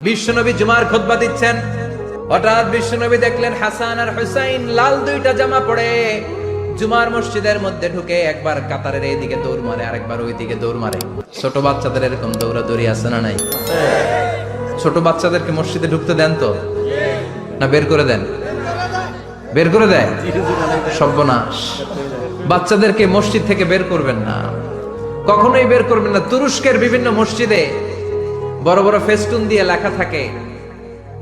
বিশ্বনবী জুমার খুতবা দিচ্ছেন, হঠাৎ বিশ্বনবী দেখলেন হাসান আর হুসাইন লাল দুইটা জামা পরে জুমার মসজিদের মধ্যে ঢুকে একবার কাতারের এইদিকে দৌড় মারে, আরেকবার ওইদিকে দৌড় মারে। ছোট বাচ্চাদের এরকম দৌড়াদৌড়ি আছে না নাই? ছোট বাচ্চাদেরকে মসজিদে ঢুকতে দেন তো না বের করে দেন? বের করে দেয়, সর্বনাশ। বাচ্চাদেরকে মসজিদ থেকে বের করবেন না, কখনোই বের করবেন না। তুরস্কের বিভিন্ন মসজিদে বড় বড় ফেস্টুন দিয়ে লেখা থাকে,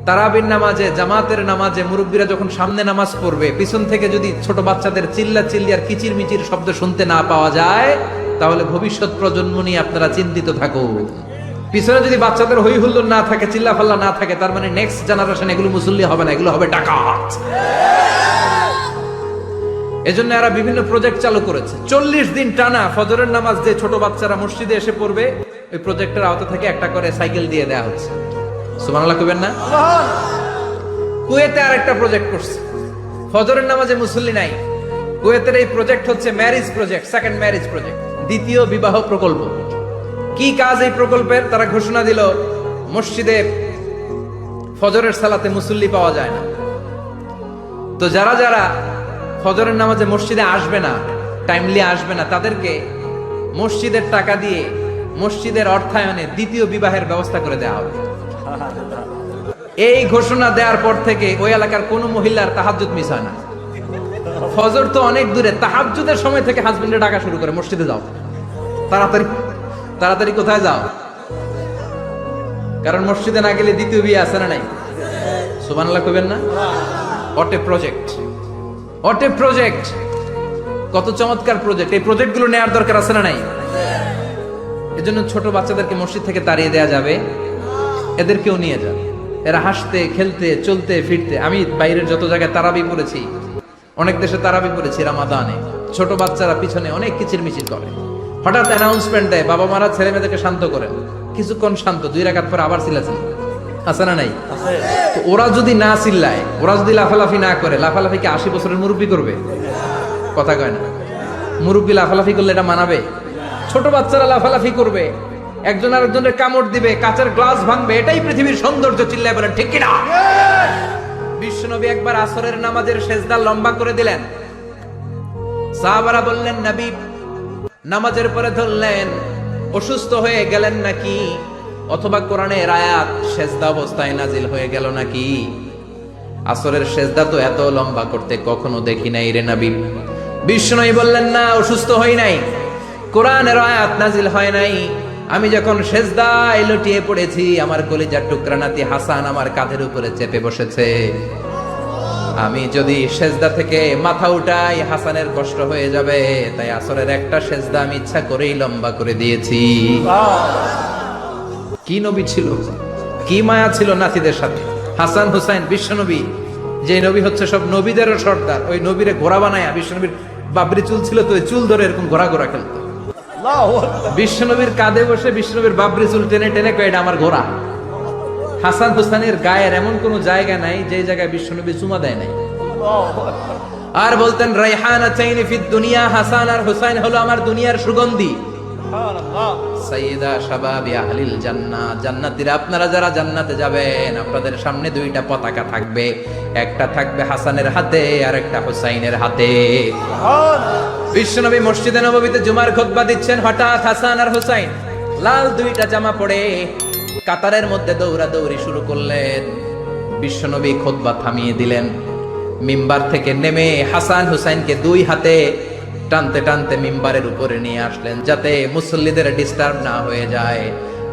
তারাবির নামাজে, জামাতের নামাজে মুরব্বীরা যখন সামনে নামাজ পড়বে, পিছন থেকে যদি ছোট বাচ্চাদের চিল্লা চিল্লি আর কিচির মিচির শব্দ শুনতে না পাওয়া যায়, তাহলে ভবিষ্যৎ প্রজন্ম নিয়ে আপনারা চিন্তিত থাকুন। পিছনে যদি বাচ্চাদের হই হুল্লোড় না থাকে, চিল্লা ফাল্লা না থাকে, তার মানে নেক্সট জেনারেশন এগুলো মুসল্লি হবে না, এগুলো হবে ডাকাত। এজন্য এরা বিভিন্ন প্রজেক্ট চালু করেছে। 40 দিন টানা ফজরের নামাজ যে ছোট বাচ্চারা মসজিদে এসে পড়বে, ওই প্রজেক্টের আওতা থেকে একটা করে সাইকেল দিয়ে দেওয়া হচ্ছে। সুবহানাল্লাহ কইবেন না? কুয়েতে আরেকটা প্রজেক্ট করছে, ফজরের নামাজে মুসল্লি নাই। কুয়েতের এই প্রজেক্ট হচ্ছে marriage project, second marriage project, দ্বিতীয় বিবাহ প্রকল্প। কি কাজ এই প্রকল্পের? তারা ঘোষণা দিল, মসজিদে ফজরের সালাতে মুসল্লি পাওয়া যায় না, তো যারা যারা ফজরের নামাজে মসজিদে আসবে না, টাইমলি আসবে না, তাদেরকে মসজিদের টাকা দিয়ে মসজিদের অর্থায়নে দ্বিতীয় বিবাহের ব্যবস্থা করে দেওয়া হবে। এই ঘোষণা দেওয়ার পর থেকে ওই এলাকার কোন মহিলার তাহাজ্জুদ মিস হয় না। ফজর তো অনেক দূরে, তাহাজ্জুদের সময় থেকে হাজবেন্ডে ডাকা শুরু করে, মসজিদে যাও, তাড়াতাড়ি তাড়াতাড়ি কোথায় যাও, কারণ মসজিদে না গেলে দ্বিতীয় বিয়ে আছে না নাই? সুবহানাল্লাহ কইবেন না? What a project, what a project, কত চমৎকার প্রজেক্ট। এই প্রজেক্টগুলো নেওয়ার দরকার আছে না নাই? এজন্য ছোট বাচ্চাদেরকে মসজিদ থেকে তাড়িয়ে দেয়া যাবে, এদেরকেও নিয়ে যাবে। এরা হাসতে খেলতে চলতে ফিরতে, আমি বাইরের যত জায়গায় তারাবি পড়েছি, অনেক দেশে তারাবি পড়েছি রামাদানে, ছোট বাচ্চারা পিছনে অনেক কিচির মিচির করে। হঠাৎ অ্যানাউন্সমেন্ট দেয়, বাবা মারা ছেলে মেয়েদেরকে শান্ত করেন। কিছুক্ষণ শান্ত, 2 রাকাত পরে আবার চিল্লাচিল্লি, আছে না নাই? তো ওরা যদি না চিল্লায়, ওরা যদি লাফালাফি না করে, লাফালাফি কি 80 বছরের মুরব্বী করবে? কথা কয় না। মুরব্বী লাফালাফি করলে এটা মানাবে? ছোট বাচ্চারা লাফালাফি করবে, একজন আরেকজনের কামড় দিবে, কাঁচের গ্লাস ভাঙবে, এটাই পৃথিবীর সৌন্দর্য। চিল্লায় বলেন ঠিক কিনা? বিশ্বনবী একবার আসরের নামাজের সেজদা লম্বা করে দিলেন। সাহাবারা বললেন, নবী নামাজের পরে ধরলেন, অসুস্থ হয়ে গেলেন নাকি, অথবা কোরআনের আয়াত সেজদা অবস্থায় নাজিল হয়ে গেল নাকি? আসরের সেজদা তো এত লম্বা করতে কখনো দেখি নাই রে নবী। বিশ্বনবী বললেন, না, অসুস্থ হই নাই, কোরআনের আয়াত নাজিল হয় নাই। আমি যখন সেজদায় লুটিয়ে পড়েছি, আমার কলিজার টুকরা নাতি হাসান আমার কাঁধের উপরে চেপে বসেছে। আমি যদি সেজদা থেকে মাথা উঠাই, হাসানের কষ্ট হয়ে যাবে, তাই আসরের একটা সেজদা আমি ইচ্ছা করেই লম্বা করে দিয়েছি। কি নবী ছিল, কি মায়া ছিল নাতিদের সাথে। হাসান হুসাইন, বিশ্বনবী যে নবী হচ্ছে সব নবীদেরও সর্দার, ওই নবীরে ঘোড়া বানায়া, বিশ্বনবীর বাবরি চুল ছিল তো, ওই চুল ধরে এরকম ঘোরা ঘোরা খেলতো। বিশ্বনবীর কাঁধে বসে বিশ্বনবীর বাবরি চুল টেনে টেনে কয়, এটা আমার ঘোড়া। হাসান হুসাইনের গায়ের এমন কোন জায়গা নাই যে জায়গায় বিশ্বনবী চুমা দেয় নাই। আর বলতেন, রাইহানাতাইনি ফিদ দুনিয়া, হাসান আর হুসাইন হলো আমার দুনিয়ার সুগন্ধি। সাইয়্যিদা শাবাবি আহলিল জান্নাহ, জান্নাতীরা আপনারা যারা জান্নাতে যাবেন, আপনাদের সামনে 2টা পতাকা থাকবে, একটা থাকবে হাসানের হাতে আর একটা হুসাইনের হাতে। বিশ্বনবী মসজিদে নববীতে জুমার খুতবা দিচ্ছেন, হঠাৎ হাসান আর হুসাইন লাল 2টা জামা পরে কাতারের মধ্যে দৌড়াদৌড়ি শুরু করলেন। বিশ্বনবী খুতবা থামিয়ে দিলেন, মিম্বার থেকে নেমে হাসান হুসাইনকে 2 হাতে টানতে টানতে মিম্বারের উপরে নিয়ে আসলেন, যাতে মুসল্লিদের ডিস্টার্ব না হয়ে যায়।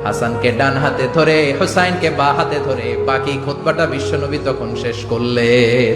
হাসানকে ডান হাতে ধরে, হুসাইনকে বাঁ হাতে ধরে বাকি খুতবাটা বিশ্বনবী তখন শেষ করলেন।